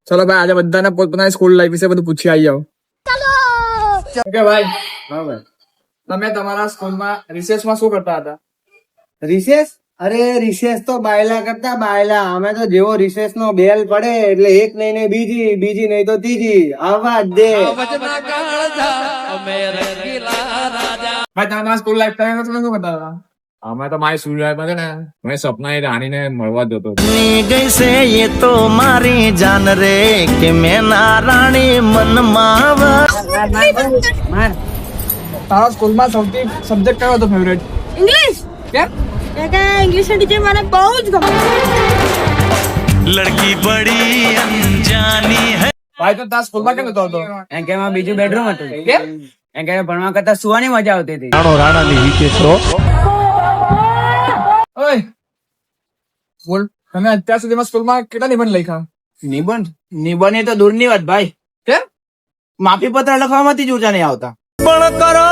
ચલો ભાઈ આજે બધાને પોતપોતાની સ્કૂલ લાઈફ વિશે બધું પૂછી આવી જાવ. ઓકે ભાઈ. હા ભાઈ. તમે તમારા સ્કૂલમાં રિસેસમાં શું કરતા હતા? રિસેસ? અરે રિસેસ તો બાયલા કરતા બાયલા. અમે તો જેવો રિસેસ નો બેલ પડે એટલે એક નહીં ને બીજી, બીજી નહીં તો ત્રીજી આવા જ દે. ભાઈ તમારા સ્કૂલ લાઈફ તમે શું કરતા હતા? અમે તો મારી સુરત છે ને મેં સપના એ રાણીને મળવા જતો હતો. ગઈ છે એ તો મારી જાન રે કે મેં ના રાણી મનમાં તારા સ્કૂલમાં સૌથી સબ્જેક્ટ કયો હતો ફેવરેટ? इंग्लिश કેમ? इंग्लिश टीचर मैंने बहुत गमा. લડકી બડી અનજાની હૈ. ભાઈ તો તારા સ્કૂલમાં કેમ જતો હતો? એમ કે એમાં બીજું બેડરૂમ હતું. કેમ? એમ કે ભણવા કરતા સુવાની મજા આવતી હતી. ઓય બોલ, તમે અત્યાર સુધીમાં સ્કૂલમાં કેટલા નિબંધ લખ્યા? નિબંધ એ તો દૂરની વાત ભાઈ. કેમ? માફી પત્ર લખવામાંથી જ ઊંચા નહીં આવતા. પણ કરો